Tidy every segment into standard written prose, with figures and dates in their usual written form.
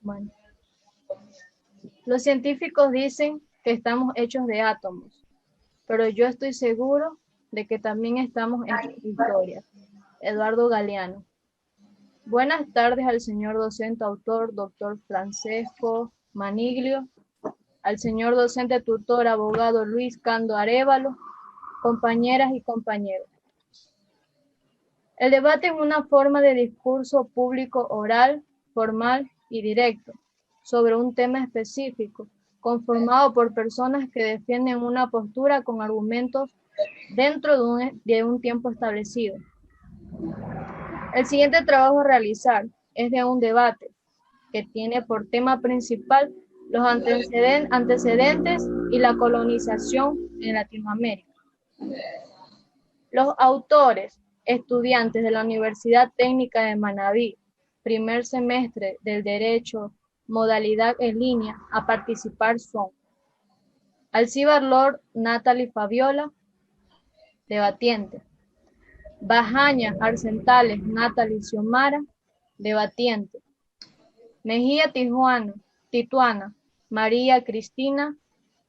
Bueno, los científicos dicen que estamos hechos de átomos, pero yo estoy seguro de que también estamos hechos de historia. Eduardo Galeano. Buenas tardes al señor docente autor, doctor Francesco Maniglio, al señor docente tutor, abogado Luis Cando Arévalo, compañeras y compañeros. El debate es una forma de discurso público oral, formal y directo sobre un tema específico, conformado por personas que defienden una postura con argumentos dentro de un tiempo establecido. El siguiente trabajo a realizar es de un debate que tiene por tema principal los antecedentes y la colonización en Latinoamérica. Los autores, estudiantes de la Universidad Técnica de Manabí, primer semestre del Derecho, modalidad en línea, a participar son Alcibar Lord, Natalie Fabiola, debatiente. Bajaña Arcentales, Natalie Xiomara, debatiente. Mejía Tituana, María Cristina,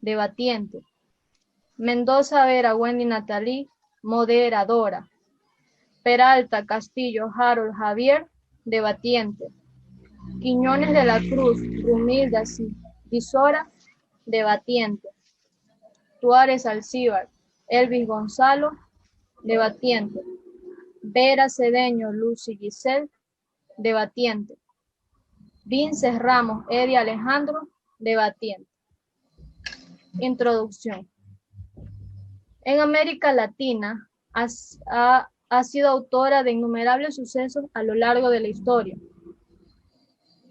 debatiente. Mendoza Vera, Wendy Natalie, moderadora. Peralta Castillo, Harold Javier, debatiente. Quiñones de la Cruz, Rumilda Disora, debatiente. Tuárez Alcíbar, Elvis Gonzalo, debatiente. Vera Cedeño, Lucy Giselle, debatiente. Vinces Ramos, Eddie Alejandro, debatiente. Introducción. En América Latina ha sido autora de innumerables sucesos a lo largo de la historia.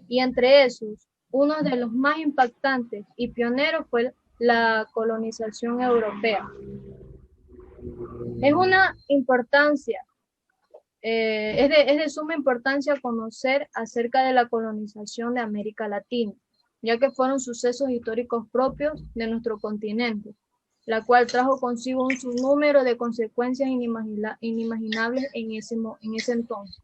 Y entre esos, uno de los más impactantes y pioneros fue la colonización europea. Es de suma importancia conocer acerca de la colonización de América Latina, ya que fueron sucesos históricos propios de nuestro continente, la cual trajo consigo un sinnúmero de consecuencias inimaginables en ese entonces.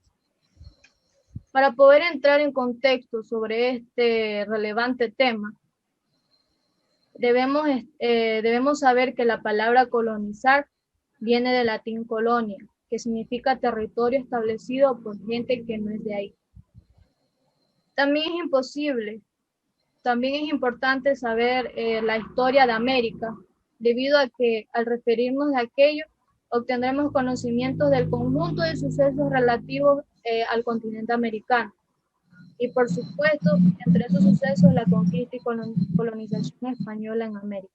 Para poder entrar en contexto sobre este relevante tema, debemos saber que la palabra colonizar viene del latín colonia, que significa territorio establecido por gente que no es de ahí. También es importante saber la historia de América, debido a que al referirnos a aquello, obtendremos conocimientos del conjunto de sucesos relativos al continente americano. Y por supuesto, entre esos sucesos, la conquista y colonización española en América.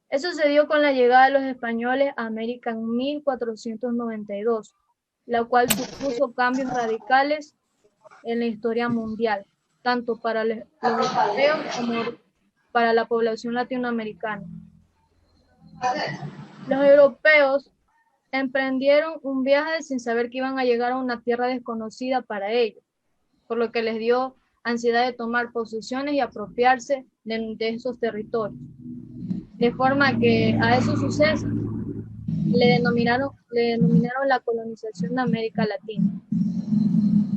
Eso se dio con la llegada de los españoles a América en 1492, la cual supuso cambios radicales en la historia mundial, tanto para los europeos como para la población latinoamericana. Los europeos emprendieron un viaje sin saber que iban a llegar a una tierra desconocida para ellos, por lo que les dio ansiedad de tomar posesiones y apropiarse de esos territorios. De forma que a esos sucesos le denominaron la colonización de América Latina.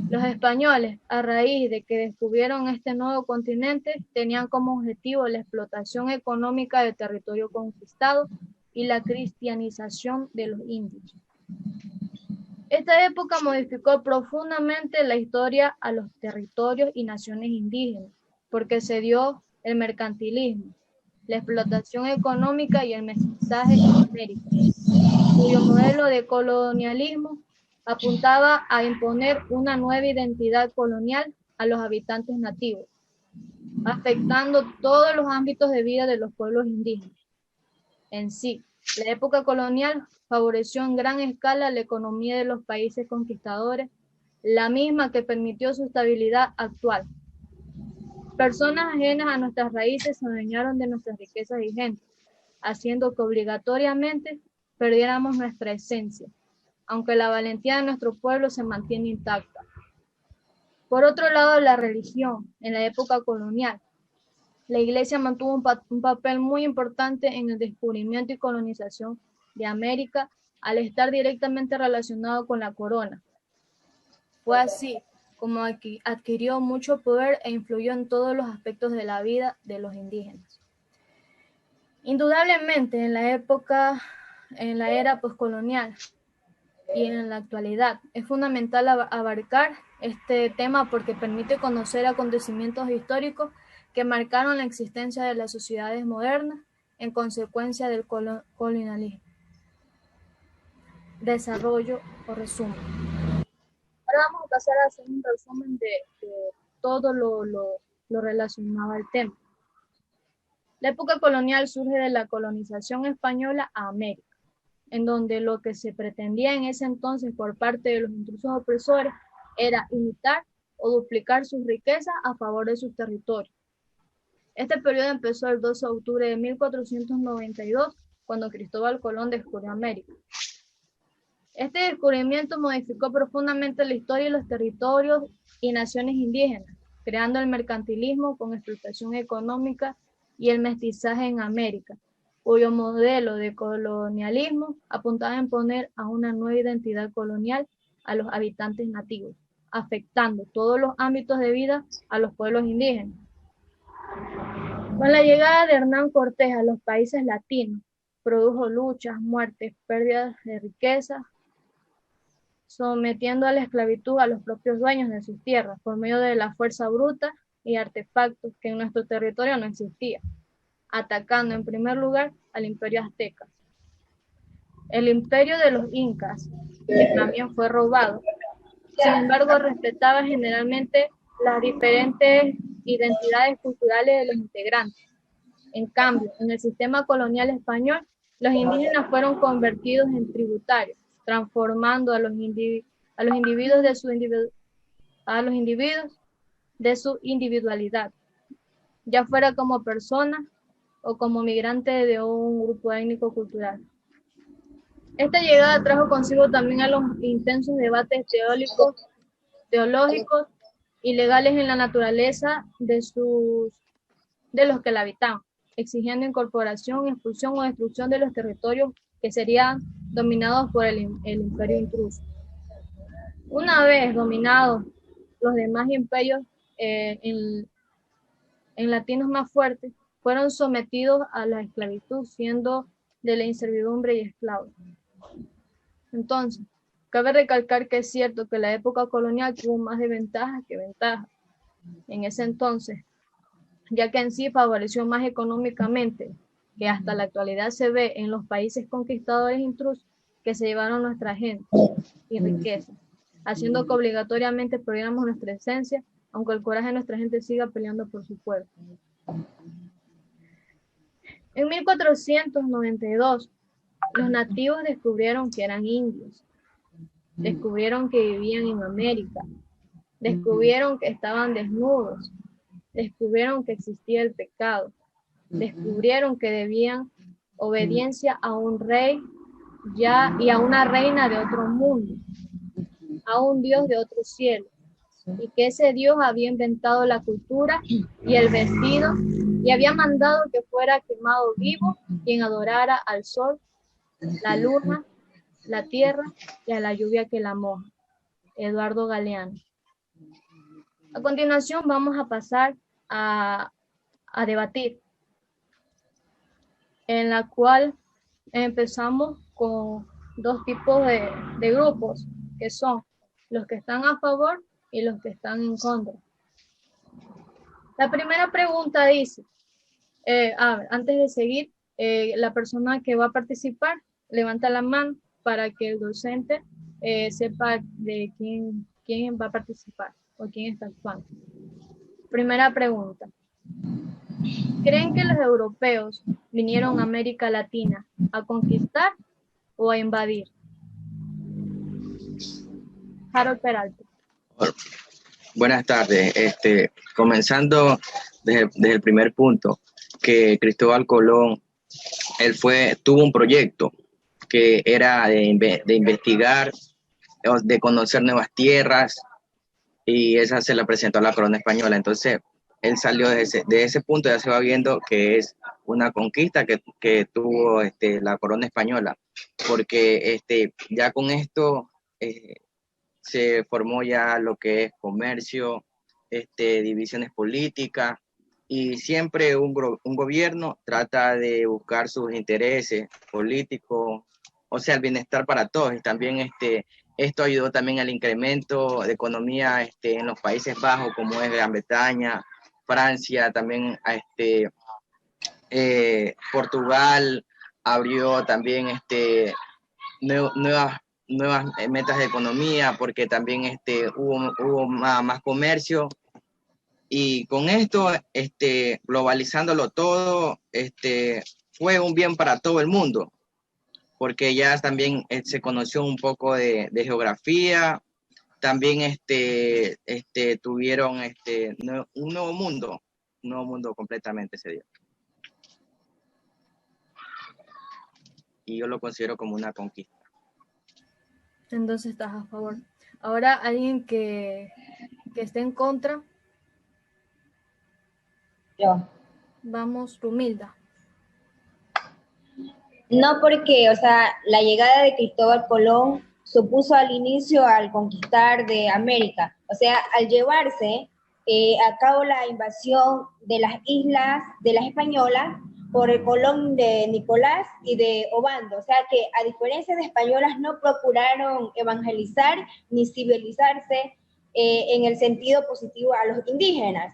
Los españoles, a raíz de que descubrieron este nuevo continente, tenían como objetivo la explotación económica del territorio conquistado y la cristianización de los indios. Esta época modificó profundamente la historia a los territorios y naciones indígenas, porque se dio el mercantilismo, la explotación económica y el mestizaje en América, cuyo modelo de colonialismo apuntaba a imponer una nueva identidad colonial a los habitantes nativos, afectando todos los ámbitos de vida de los pueblos indígenas. En sí, la época colonial favoreció en gran escala la economía de los países conquistadores, la misma que permitió su estabilidad actual. Personas ajenas a nuestras raíces se adueñaron de nuestras riquezas vigentes, haciendo que obligatoriamente perdiéramos nuestra esencia, aunque la valentía de nuestro pueblo se mantiene intacta. Por otro lado, la religión, en la época colonial, la Iglesia mantuvo un papel muy importante en el descubrimiento y colonización de América al estar directamente relacionado con la corona. Fue así como adquirió mucho poder e influyó en todos los aspectos de la vida de los indígenas. Indudablemente, en la era poscolonial y en la actualidad, es fundamental abarcar este tema porque permite conocer acontecimientos históricos que marcaron la existencia de las sociedades modernas en consecuencia del colonialismo. Desarrollo o resumen. Ahora vamos a pasar a hacer un resumen de todo lo relacionado al tema. La época colonial surge de la colonización española a América, en donde lo que se pretendía en ese entonces por parte de los intrusos opresores era imitar o duplicar sus riquezas a favor de sus territorios. Este periodo empezó el 12 de octubre de 1492, cuando Cristóbal Colón descubrió América. Este descubrimiento modificó profundamente la historia de los territorios y naciones indígenas, creando el mercantilismo con explotación económica y el mestizaje en América, cuyo modelo de colonialismo apuntaba a imponer a una nueva identidad colonial a los habitantes nativos, afectando todos los ámbitos de vida a los pueblos indígenas. Con la llegada de Hernán Cortés a los países latinos, produjo luchas, muertes, pérdidas de riqueza, sometiendo a la esclavitud a los propios dueños de sus tierras por medio de la fuerza bruta y artefactos que en nuestro territorio no existían, atacando en primer lugar al imperio azteca. El imperio de los incas, que también fue robado, sin embargo respetaba generalmente las diferentes identidades culturales de los integrantes. En cambio, en el sistema colonial español, los indígenas fueron convertidos en tributarios, transformando a los individuos de su individualidad, ya fuera como persona o como migrante de un grupo étnico-cultural. Esta llegada trajo consigo también a los intensos debates teológicos y legales en la naturaleza de los que la habitaban, exigiendo incorporación, expulsión o destrucción de los territorios que serían dominados por el imperio intruso. Una vez dominados los demás imperios en latinos más fuertes, fueron sometidos a la esclavitud, siendo de la inservidumbre y esclavos. Entonces, cabe recalcar que es cierto que la época colonial tuvo más desventajas que ventajas en ese entonces, ya que en sí favoreció más económicamente, que hasta la actualidad se ve en los países conquistadores intrusos que se llevaron nuestra gente y riqueza, haciendo que obligatoriamente perdiéramos nuestra esencia, aunque el coraje de nuestra gente siga peleando por su pueblo. En 1492, los nativos descubrieron que eran indios, descubrieron que vivían en América, descubrieron que estaban desnudos, descubrieron que existía el pecado, descubrieron que debían obediencia a un rey y a una reina de otro mundo, a un Dios de otro cielo, y que ese Dios había inventado la cultura y el vestido y había mandado que fuera quemado vivo quien adorara al sol, la luna, la tierra y a la lluvia que la moja. Eduardo Galeano. A continuación vamos a pasar a debatir, en la cual empezamos con dos tipos de grupos, que son los que están a favor y los que están en contra. La primera pregunta dice, antes de seguir, la persona que va a participar levanta la mano para que el docente sepa de quién va a participar o quién está actuando. Primera pregunta. ¿Creen que los europeos vinieron a América Latina a conquistar o a invadir? Harold Peralta. Buenas tardes. Comenzando desde el primer punto, que Cristóbal Colón, tuvo un proyecto que era de investigar, de conocer nuevas tierras, y esa se la presentó a la corona española. Entonces, él salió de ese punto, ya se va viendo que es una conquista que tuvo la corona española. porque ya con esto se formó ya lo que es comercio, divisiones políticas, y siempre un gobierno trata de buscar sus intereses políticos, o sea, el bienestar para todos. Y también esto ayudó también al incremento de economía en los Países Bajos, como es Gran Bretaña, Francia, también Portugal abrió también nuevas metas de economía, porque también hubo más comercio, y con esto, globalizándolo todo, fue un bien para todo el mundo, porque ya también se conoció un poco de geografía, también tuvieron un nuevo mundo completamente se dio. Y yo lo considero como una conquista. Entonces estás a favor. Ahora, alguien que esté en contra. Yo. Vamos, Rumilda. No porque, o sea, la llegada de Cristóbal Colón supuso al inicio al conquistar de América. O sea, al llevarse a cabo la invasión de las islas de las españolas por el Colón de Nicolás y de Obando. O sea que a diferencia de españolas no procuraron evangelizar ni civilizarse en el sentido positivo a los indígenas,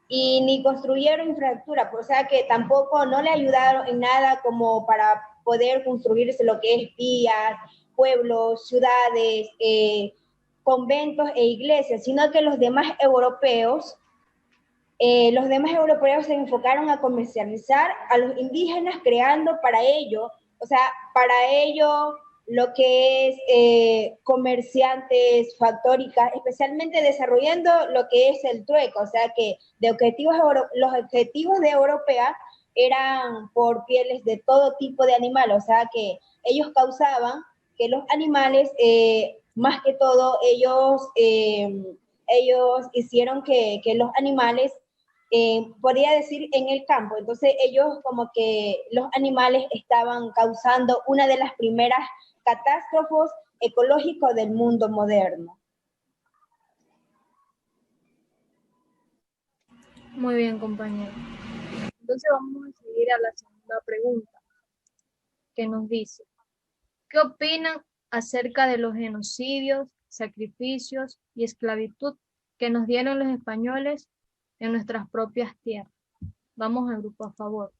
y ni construyeron infraestructura, o sea que tampoco no le ayudaron en nada como para poder construirse lo que es vías, pueblos, ciudades, conventos e iglesias, sino que los demás europeos se enfocaron a comercializar a los indígenas, creando para ello, o sea, para ello lo que es comerciantes, factóricas, especialmente desarrollando lo que es el trueco, o sea que los objetivos de Europea eran por pieles de todo tipo de animales, o sea que ellos causaban que los animales, más que todo, ellos hicieron que los animales, podría decir, en el campo. Entonces ellos como que los animales estaban causando una de las primeras catástrofes ecológicas del mundo moderno. Muy bien, compañero. Entonces vamos a seguir a la segunda pregunta, que nos dice, ¿qué opinan acerca de los genocidios, sacrificios y esclavitud que nos dieron los españoles en nuestras propias tierras? Vamos al grupo a favor.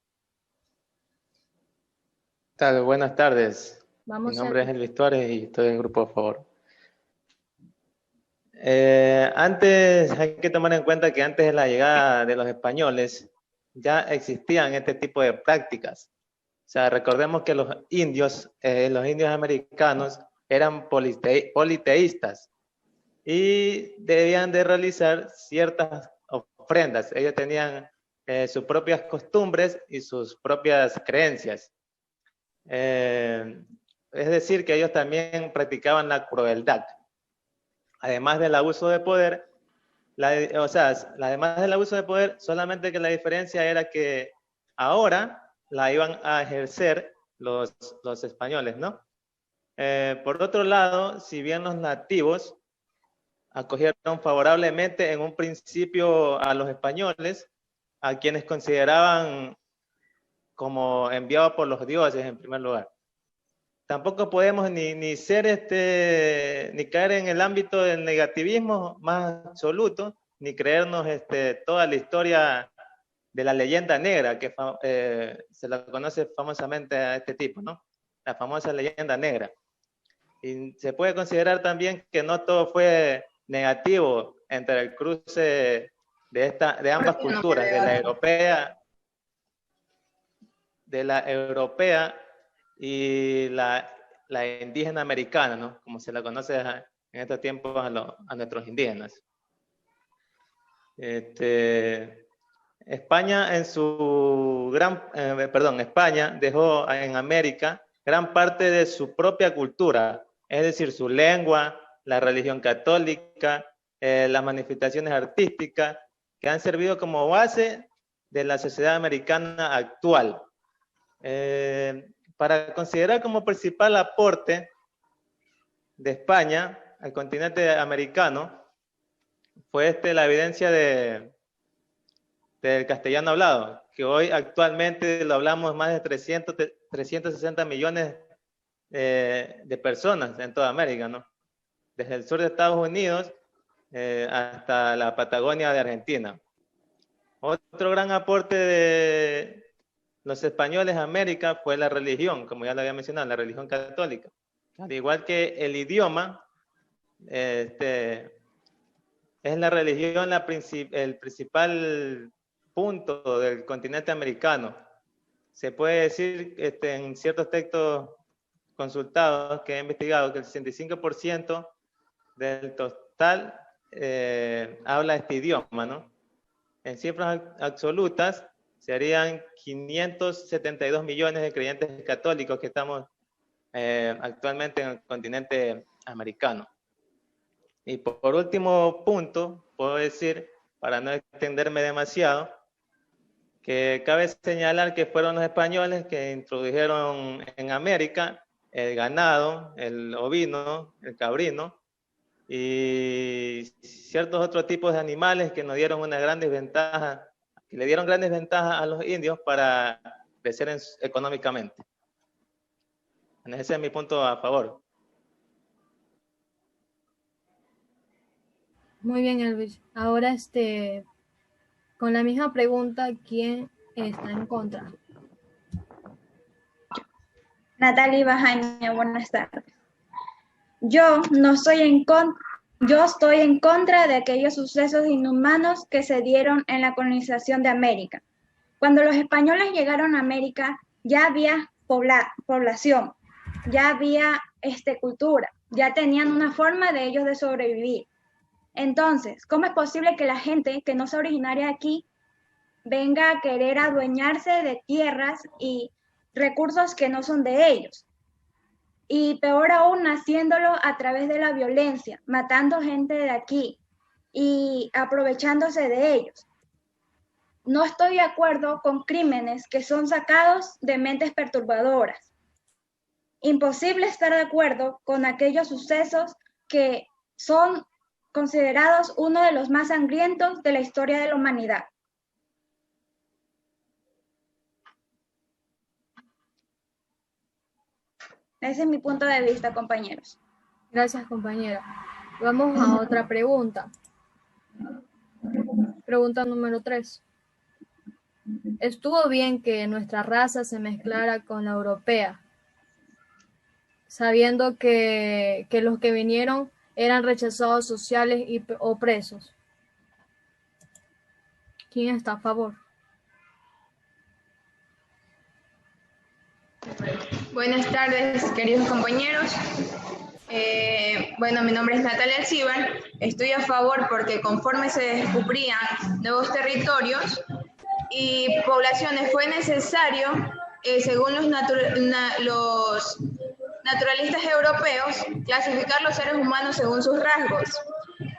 Tal, buenas tardes. Vamos. Mi nombre es Elvis Torres y estoy en el grupo a favor. Antes hay que tomar en cuenta que antes de la llegada de los españoles ya existían este tipo de prácticas. O sea, recordemos que los indios americanos eran politeístas y debían de realizar ciertas ofrendas. Ellos tenían sus propias costumbres y sus propias creencias. Es decir, que ellos también practicaban la crueldad. Además del abuso de poder, además del abuso de poder, solamente que la diferencia era que ahora la iban a ejercer los españoles, ¿no? Por otro lado, si bien los nativos acogieron favorablemente en un principio a los españoles, a quienes consideraban como enviados por los dioses en primer lugar. Tampoco podemos ni caer en el ámbito del negativismo más absoluto, ni creernos toda la historia de la leyenda negra, que se la conoce famosamente a este tipo, ¿no? La famosa leyenda negra. Y se puede considerar también que no todo fue negativo entre el cruce de ambas culturas, de la europea y la indígena americana, ¿no? Como se la conoce en estos tiempos a nuestros indígenas. España España dejó en América gran parte de su propia cultura, es decir, su lengua, la religión católica, las manifestaciones artísticas, que han servido como base de la sociedad americana actual. para considerar como principal aporte de España al continente americano, fue la evidencia del castellano hablado, que hoy actualmente lo hablamos más de 360 millones de personas en toda América, ¿no? Desde el sur de Estados Unidos hasta la Patagonia de Argentina. Otro gran aporte de los españoles a América fue la religión, como ya lo había mencionado, la religión católica. Al igual que el idioma, es la religión el principal punto del continente americano. Se puede decir en ciertos textos consultados que he investigado que el 65% del total habla este idioma, ¿no? En cifras absolutas serían 572 millones de creyentes católicos que estamos actualmente en el continente americano. Y por último punto, puedo decir, para no extenderme demasiado, que cabe señalar que fueron los españoles que introdujeron en América el ganado, el ovino, el cabrino y ciertos otros tipos de animales que nos dieron una gran desventaja, que le dieron grandes ventajas a los indios para crecer económicamente. Ese es mi punto a favor. Muy bien, Elvis. Ahora, con la misma pregunta, ¿quién está en contra? Natalie Bajaña, buenas tardes. Yo estoy en contra de aquellos sucesos inhumanos que se dieron en la colonización de América. Cuando los españoles llegaron a América, ya había población, ya había cultura, ya tenían una forma de ellos de sobrevivir. Entonces, ¿cómo es posible que la gente que no es originaria aquí venga a querer adueñarse de tierras y recursos que no son de ellos? Y peor aún, haciéndolo a través de la violencia, matando gente de aquí y aprovechándose de ellos. No estoy de acuerdo con crímenes que son sacados de mentes perturbadoras. Imposible estar de acuerdo con aquellos sucesos que son considerados uno de los más sangrientos de la historia de la humanidad. Ese es mi punto de vista, compañeros. Gracias, compañera. Vamos a otra pregunta. Pregunta número 3. ¿Estuvo bien que nuestra raza se mezclara con la europea, sabiendo que los que vinieron eran rechazados sociales o presos? ¿Quién está a favor? Buenas tardes, queridos compañeros. Bueno, mi nombre es Natalia Alcíbar. Estoy a favor porque conforme se descubrían nuevos territorios y poblaciones, fue necesario, según los naturalistas europeos, clasificar los seres humanos según sus rasgos.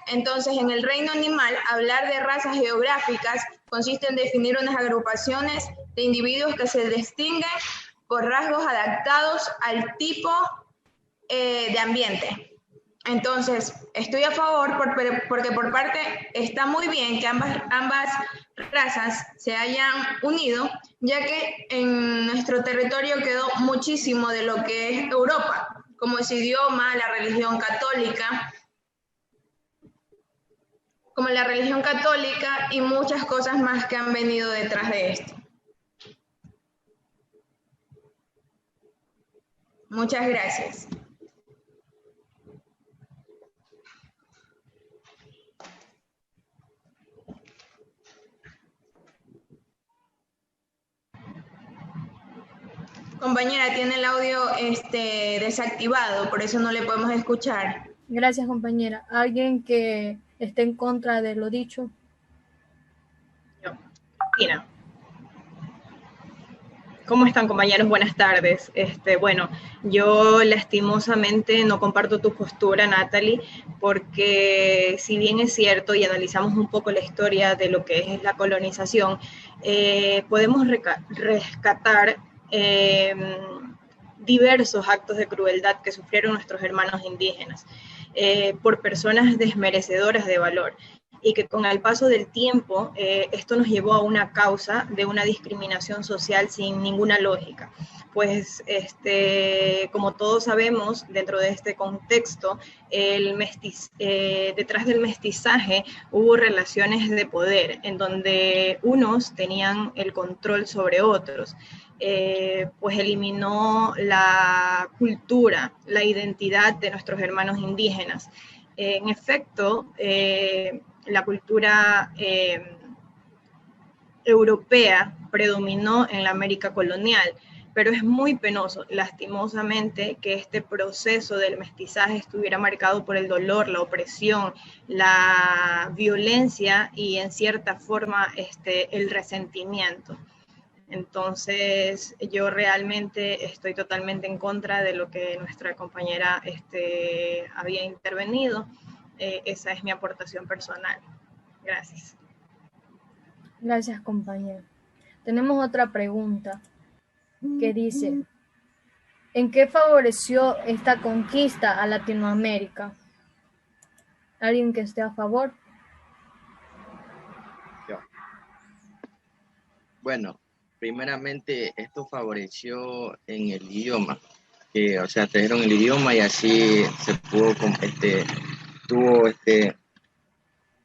Entonces, en el reino animal, hablar de razas geográficas consiste en definir unas agrupaciones de individuos que se distinguen por rasgos adaptados al tipo de ambiente. Entonces, estoy a favor porque por parte está muy bien que ambas razas se hayan unido, ya que en nuestro territorio quedó muchísimo de lo que es Europa, como su idioma, la religión católica, y muchas cosas más que han venido detrás de esto. Muchas gracias. Compañera, tiene el audio desactivado, por eso no le podemos escuchar. Gracias, compañera. ¿Alguien que esté en contra de lo dicho? Yo. Tina. ¿Cómo están, compañeros? Buenas tardes. Bueno, yo lastimosamente no comparto tu postura, Natalie, porque si bien es cierto y analizamos un poco la historia de lo que es la colonización, podemos rescatar diversos actos de crueldad que sufrieron nuestros hermanos indígenas por personas desmerecedoras de valor, y que con el paso del tiempo esto nos llevó a una causa de una discriminación social sin ninguna lógica. Pues como todos sabemos, dentro de este contexto, detrás del mestizaje hubo relaciones de poder, en donde unos tenían el control sobre otros. Pues eliminó la cultura, la identidad de nuestros hermanos indígenas. En efecto, la cultura europea predominó en la América colonial, pero es muy penoso, lastimosamente, que este proceso del mestizaje estuviera marcado por el dolor, la opresión, la violencia y, en cierta forma, el resentimiento. Entonces, yo realmente estoy totalmente en contra de lo que nuestra compañera había intervenido. Esa es mi aportación personal. Gracias. Gracias, compañero. Tenemos otra pregunta que dice, ¿en qué favoreció esta conquista a Latinoamérica? ¿Alguien que esté a favor? Yo. Bueno, primeramente esto favoreció en el idioma, que, o sea, trajeron el idioma y así se pudo, tuvo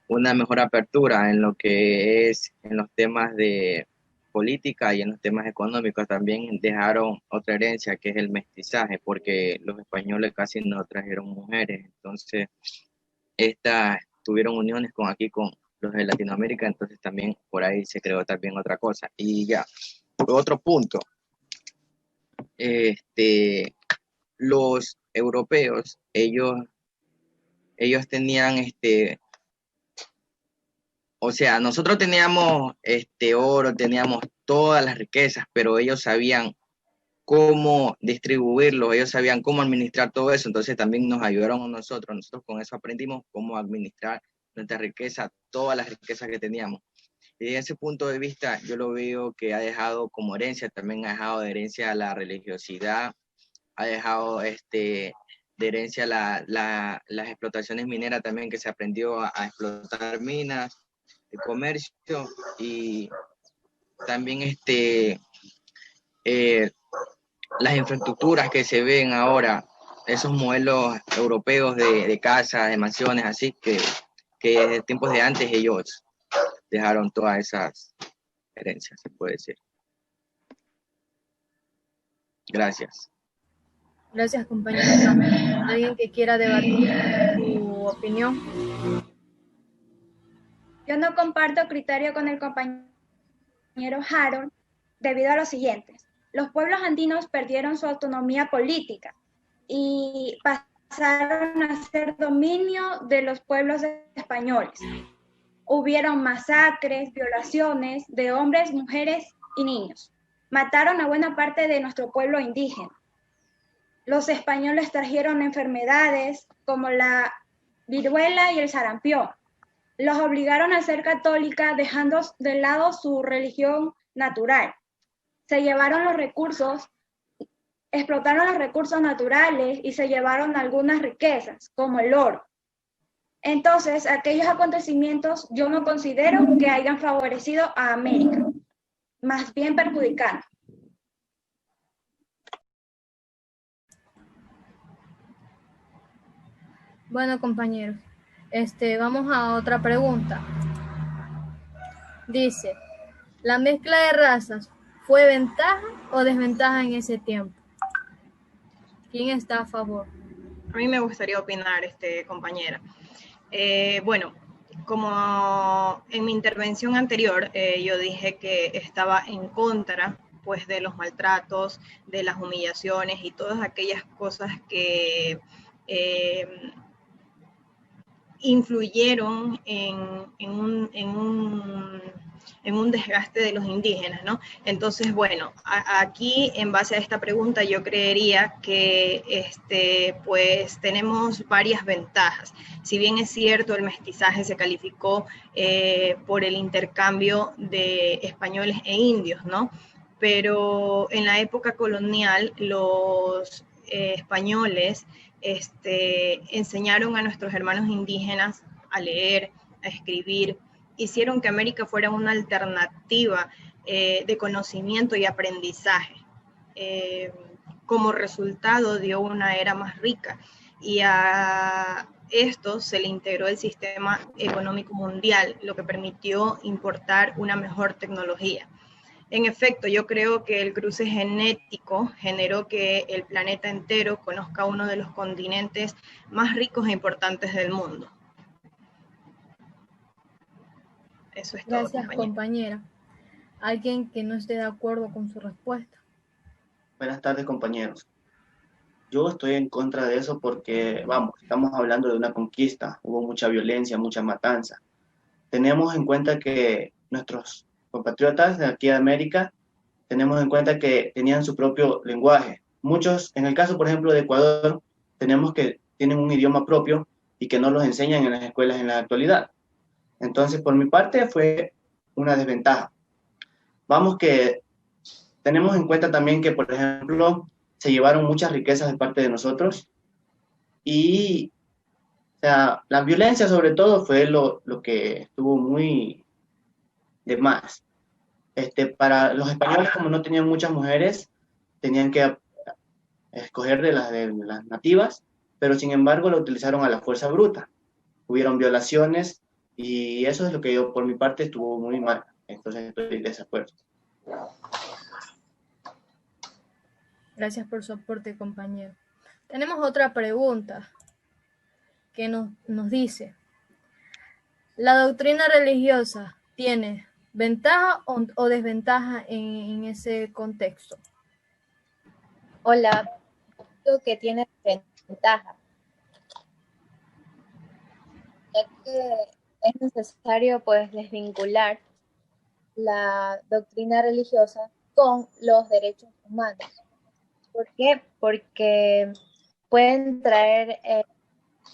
una mejor apertura en lo que es en los temas de política y en los temas económicos. También dejaron otra herencia que es el mestizaje, porque los españoles casi no trajeron mujeres, entonces estas tuvieron uniones con los de Latinoamérica, entonces también por ahí se creó también otra cosa. Y ya, otro punto, los europeos, ellos tenían o sea, nosotros teníamos oro, teníamos todas las riquezas, pero ellos sabían cómo distribuirlo, ellos sabían cómo administrar todo eso, entonces también nos ayudaron a nosotros con eso aprendimos cómo administrar nuestra riqueza, todas las riquezas que teníamos. Y desde ese punto de vista, yo lo veo que ha dejado como herencia, también ha dejado de herencia la religiosidad, ha dejado de herencia las explotaciones mineras también, que se aprendió a explotar minas, el comercio, y también las infraestructuras que se ven ahora, esos modelos europeos de casas, de mansiones, así que desde tiempos de antes ellos dejaron todas esas herencias, se puede decir. Gracias. Gracias, compañero. ¿Alguien que quiera debatir su opinión? Yo no comparto criterio con el compañero Harold debido a lo siguiente. Los pueblos andinos perdieron su autonomía política y pasaron a ser dominio de los pueblos españoles. Hubieron masacres, violaciones de hombres, mujeres y niños. Mataron a buena parte de nuestro pueblo indígena. Los españoles trajeron enfermedades como la viruela y el sarampión. Los obligaron a ser católica, dejando de lado su religión natural. Se llevaron los recursos, explotaron los recursos naturales y se llevaron algunas riquezas, como el oro. Entonces, aquellos acontecimientos yo no considero que hayan favorecido a América, más bien perjudicando. Bueno, compañeros, vamos a otra pregunta. Dice, ¿la mezcla de razas fue ventaja o desventaja en ese tiempo? ¿Quién está a favor? A mí me gustaría opinar, compañera. Bueno, como en mi intervención anterior, yo dije que estaba en contra, pues, de los maltratos, de las humillaciones y todas aquellas cosas que influyeron en un desgaste de los indígenas, ¿no? Entonces, bueno, aquí, en base a esta pregunta, yo creería que pues tenemos varias ventajas. Si bien es cierto, el mestizaje se calificó por el intercambio de españoles e indios, ¿no? pero en la época colonial los españoles enseñaron a nuestros hermanos indígenas a leer, a escribir, hicieron que América fuera una alternativa de conocimiento y aprendizaje. Como resultado dio una era más rica y a esto se le integró el sistema económico mundial, lo que permitió importar una mejor tecnología. En efecto, yo creo que el cruce genético generó que el planeta entero conozca uno de los continentes más ricos e importantes del mundo. Eso es todo, Gracias, compañera. ¿Alguien que no esté de acuerdo con su respuesta? Buenas tardes, compañeros. Yo estoy en contra de eso porque, vamos, estamos hablando de una conquista, hubo mucha violencia, mucha matanza. Tenemos en cuenta que nuestros compatriotas de aquí de América, tenemos en cuenta que tenían su propio lenguaje. Muchos, en el caso, por ejemplo, de Ecuador, tenemos que tienen un idioma propio y que no los enseñan en las escuelas en la actualidad. Entonces, por mi parte, fue una desventaja. Vamos que tenemos en cuenta también que, por ejemplo, se llevaron muchas riquezas de parte de nosotros y, o sea, la violencia sobre todo fue lo que estuvo muy de más. Para los españoles, como no tenían muchas mujeres, tenían que escoger de las nativas, pero sin embargo lo utilizaron a la fuerza bruta. Hubieron violaciones y eso es lo que yo, por mi parte, estuvo muy mal. Entonces estoy de desacuerdo. Gracias por su aporte, compañero. Tenemos otra pregunta que nos dice, ¿la doctrina religiosa tiene ventaja o desventaja en ese contexto? Hola, creo que tiene ventaja, ya que es necesario pues desvincular la doctrina religiosa con los derechos humanos. ¿Por qué? Porque pueden traer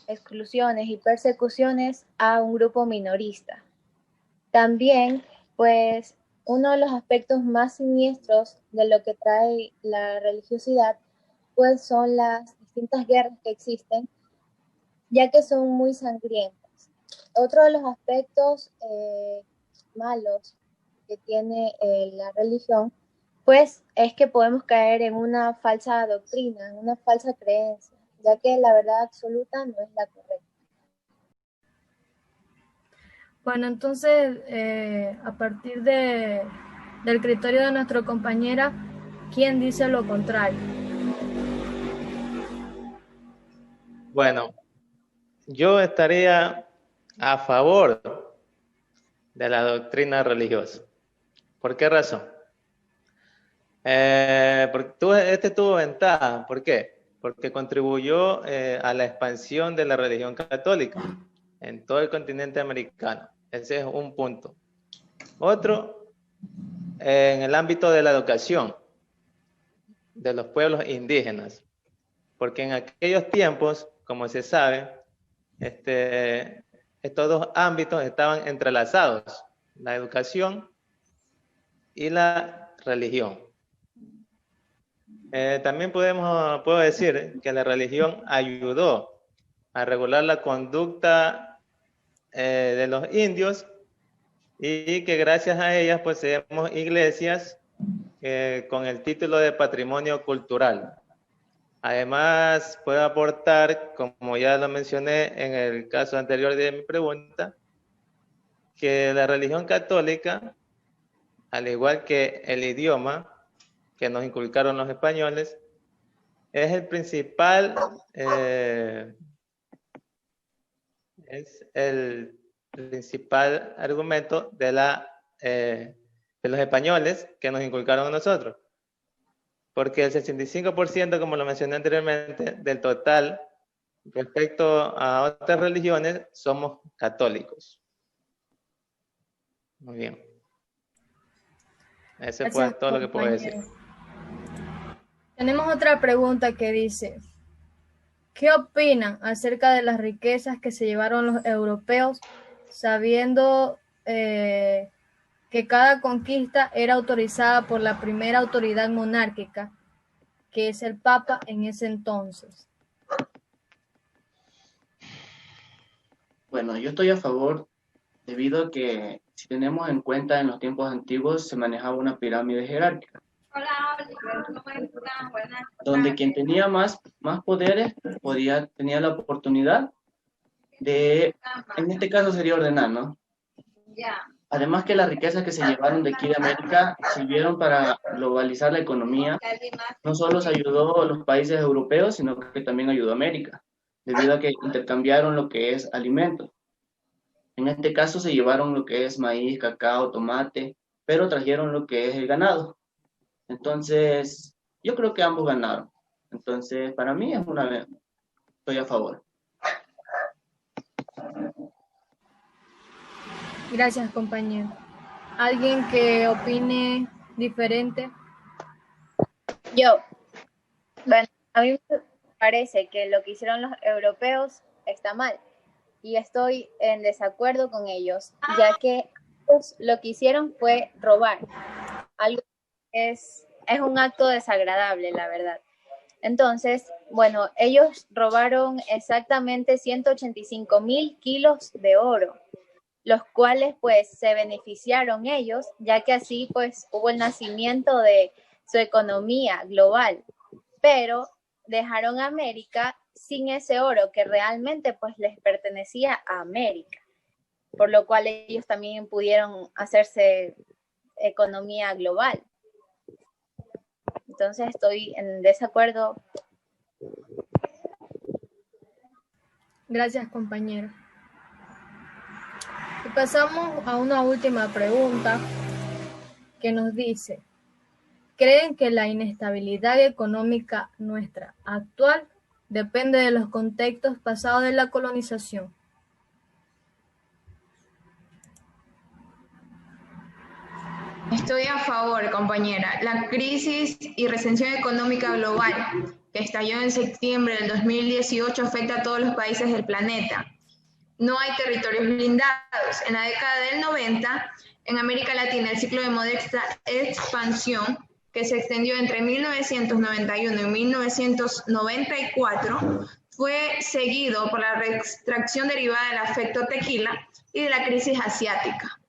exclusiones y persecuciones a un grupo minorista. También, pues, uno de los aspectos más siniestros de lo que trae la religiosidad, pues, son las distintas guerras que existen, ya que son muy sangrientas. Otro de los aspectos malos que tiene la religión, pues es que podemos caer en una falsa doctrina, en una falsa creencia, ya que la verdad absoluta no es la correcta. Bueno, entonces, a partir del criterio de nuestra compañera, ¿quién dice lo contrario? Bueno, yo estaría a favor de la doctrina religiosa. ¿Por qué razón? Porque tuvo ventaja. ¿Por qué? Porque contribuyó a la expansión de la religión católica en todo el continente americano. Ese es un punto. Otro, en el ámbito de la educación de los pueblos indígenas. Porque en aquellos tiempos, como se sabe, estos dos ámbitos estaban entrelazados, la educación y la religión. También puedo decir que la religión ayudó a regular la conducta de los indios y que gracias a ellas pues tenemos iglesias con el título de patrimonio cultural. Además, puedo aportar, como ya lo mencioné en el caso anterior de mi pregunta, que la religión católica, al igual que el idioma que nos inculcaron los españoles, es el principal argumento de los españoles que nos inculcaron a nosotros. Porque el 65%, como lo mencioné anteriormente, del total respecto a otras religiones, somos católicos. Muy bien. Ese fue todo lo que puedo decir. Tenemos otra pregunta que dice, ¿qué opinan acerca de las riquezas que se llevaron los europeos sabiendo que que cada conquista era autorizada por la primera autoridad monárquica, que es el Papa en ese entonces. Bueno, yo estoy a favor debido a que si tenemos en cuenta en los tiempos antiguos se manejaba una pirámide jerárquica, donde quien tenía más poderes tenía la oportunidad de, en este caso sería ordenar, ¿no? Además que las riquezas que se llevaron de aquí de América sirvieron para globalizar la economía. No solo se ayudó a los países europeos, sino que también ayudó a América, debido a que intercambiaron lo que es alimentos. En este caso se llevaron lo que es maíz, cacao, tomate, pero trajeron lo que es el ganado. Entonces, yo creo que ambos ganaron. Entonces, para mí estoy a favor. Gracias, compañero. ¿Alguien que opine diferente? Yo, bueno, a mí me parece que lo que hicieron los europeos está mal y estoy en desacuerdo con ellos, ya que ellos lo que hicieron fue robar. Algo que es un acto desagradable, la verdad. Entonces, bueno, ellos robaron exactamente 185,000 kilos de oro, los cuales pues se beneficiaron ellos, ya que así pues hubo el nacimiento de su economía global, pero dejaron a América sin ese oro que realmente pues les pertenecía a América, por lo cual ellos también pudieron hacerse economía global. Entonces estoy en desacuerdo. Gracias, compañero. Y pasamos a una última pregunta que nos dice: ¿creen que la inestabilidad económica nuestra actual depende de los contextos pasados de la colonización? Estoy a favor, compañera. La crisis y recesión económica global que estalló en septiembre del 2018 afecta a todos los países del planeta. No hay territorios blindados. En la década del 90, en América Latina, el ciclo de modesta expansión, que se extendió entre 1991 y 1994, fue seguido por la extracción derivada del efecto tequila y de la crisis asiática.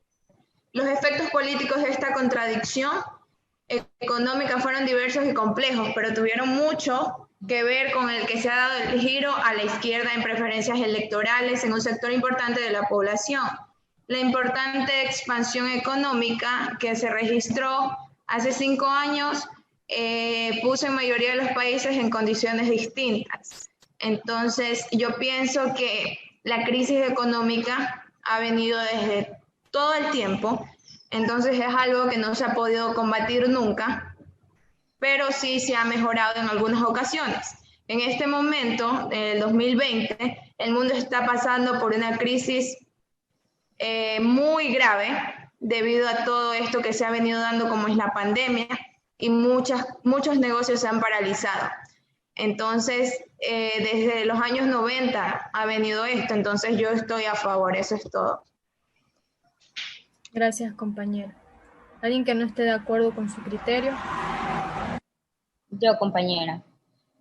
Los efectos políticos de esta contradicción económica fueron diversos y complejos, pero tuvieron mucho que ver con el que se ha dado el giro a la izquierda en preferencias electorales en un sector importante de la población. La importante expansión económica que se registró hace 5 años puso en mayoría de los países en condiciones distintas. Entonces, yo pienso que la crisis económica ha venido desde todo el tiempo, entonces es algo que no se ha podido combatir nunca, pero sí se ha mejorado en algunas ocasiones. En este momento, en el 2020, el mundo está pasando por una crisis muy grave debido a todo esto que se ha venido dando como es la pandemia y muchos negocios se han paralizado. Entonces, desde los años 90 ha venido esto, entonces yo estoy a favor, eso es todo. Gracias, compañera. ¿Alguien que no esté de acuerdo con su criterio? Yo, compañera.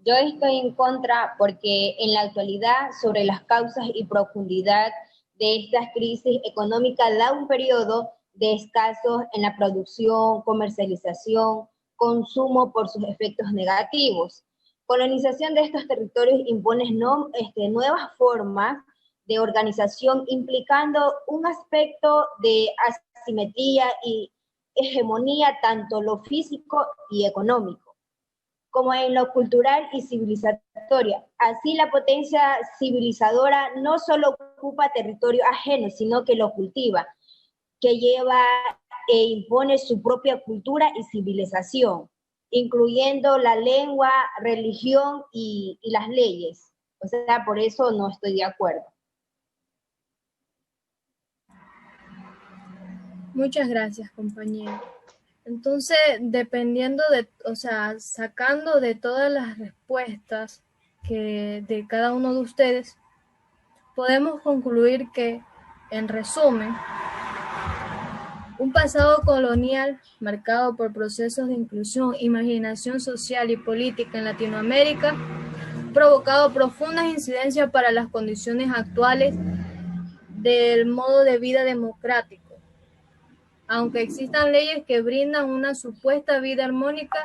Yo estoy en contra porque en la actualidad sobre las causas y profundidad de estas crisis económicas da un periodo de escasos en la producción, comercialización, consumo por sus efectos negativos. Colonización de estos territorios impone nuevas formas de organización implicando un aspecto de asimetría y hegemonía tanto lo físico y económico, como en lo cultural y civilizatoria. Así la potencia civilizadora no solo ocupa territorio ajeno, sino que lo cultiva, que lleva e impone su propia cultura y civilización, incluyendo la lengua, religión y las leyes. O sea, por eso no estoy de acuerdo. Muchas gracias, compañero. Entonces, dependiendo sacando de todas las respuestas de cada uno de ustedes, podemos concluir que, en resumen, Un pasado colonial marcado por procesos de inclusión, imaginación social y política en Latinoamérica, provocado profundas incidencias para las condiciones actuales del modo de vida democrático. Aunque existan leyes que brindan una supuesta vida armónica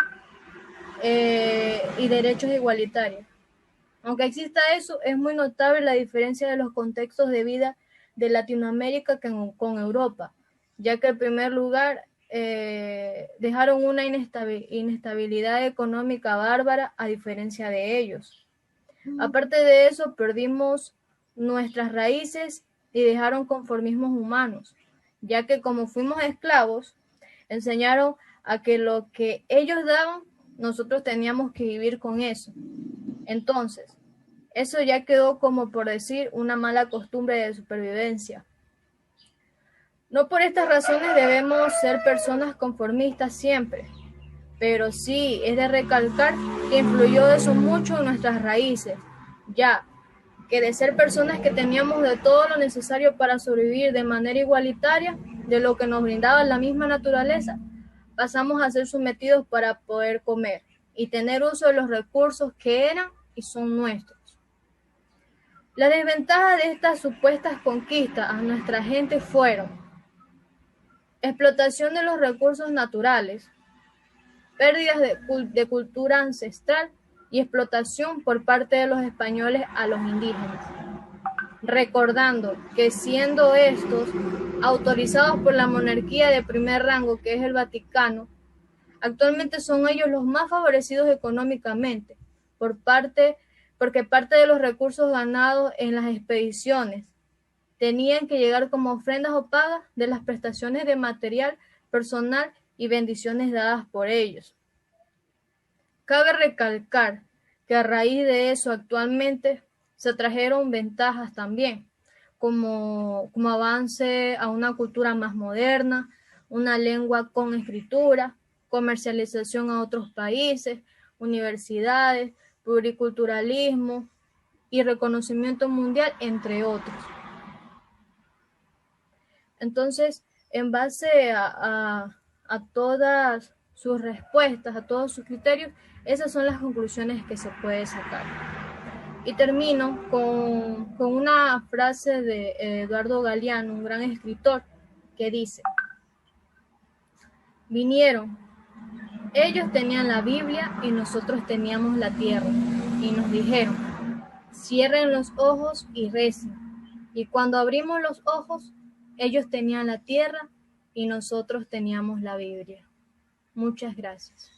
y derechos igualitarios. Aunque exista eso, es muy notable la diferencia de los contextos de vida de Latinoamérica con Europa, ya que en primer lugar dejaron una inestabilidad económica bárbara a diferencia de ellos. Aparte de eso, perdimos nuestras raíces y dejaron conformismos humanos, ya que como fuimos esclavos, enseñaron a que lo que ellos daban, nosotros teníamos que vivir con eso. Entonces, eso ya quedó como por decir una mala costumbre de supervivencia. No por estas razones debemos ser personas conformistas siempre, pero sí es de recalcar que influyó eso mucho en nuestras raíces, ya que de ser personas que teníamos de todo lo necesario para sobrevivir de manera igualitaria, de lo que nos brindaba la misma naturaleza, pasamos a ser sometidos para poder comer y tener uso de los recursos que eran y son nuestros. Las desventajas de estas supuestas conquistas a nuestra gente fueron explotación de los recursos naturales, pérdidas de cultura ancestral y explotación por parte de los españoles a los indígenas, recordando que siendo estos autorizados por la monarquía de primer rango, que es el Vaticano, actualmente son ellos los más favorecidos económicamente, porque parte de los recursos ganados en las expediciones tenían que llegar como ofrendas o pagas de las prestaciones de material personal y bendiciones dadas por ellos. Cabe recalcar que a raíz de eso actualmente se trajeron ventajas también, como avance a una cultura más moderna, una lengua con escritura, comercialización a otros países, universidades, pluriculturalismo y reconocimiento mundial, entre otros. Entonces, en base a todas sus respuestas, a todos sus criterios, esas son las conclusiones que se puede sacar. Y termino con una frase de Eduardo Galeano, un gran escritor, que dice: vinieron, ellos tenían la Biblia y nosotros teníamos la tierra, y nos dijeron, cierren los ojos y recen. Y cuando abrimos los ojos, ellos tenían la tierra y nosotros teníamos la Biblia. Muchas gracias.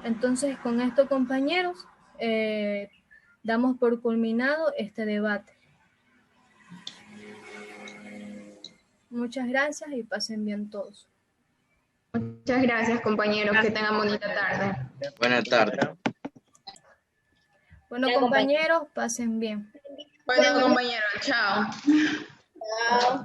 Entonces, con esto, compañeros, damos por culminado este debate. Muchas gracias y pasen bien todos. Muchas gracias, compañeros. Que tengan bonita tarde. Buenas tardes. Bueno, compañeros, pasen bien. Bueno, compañeros, chao. Chao.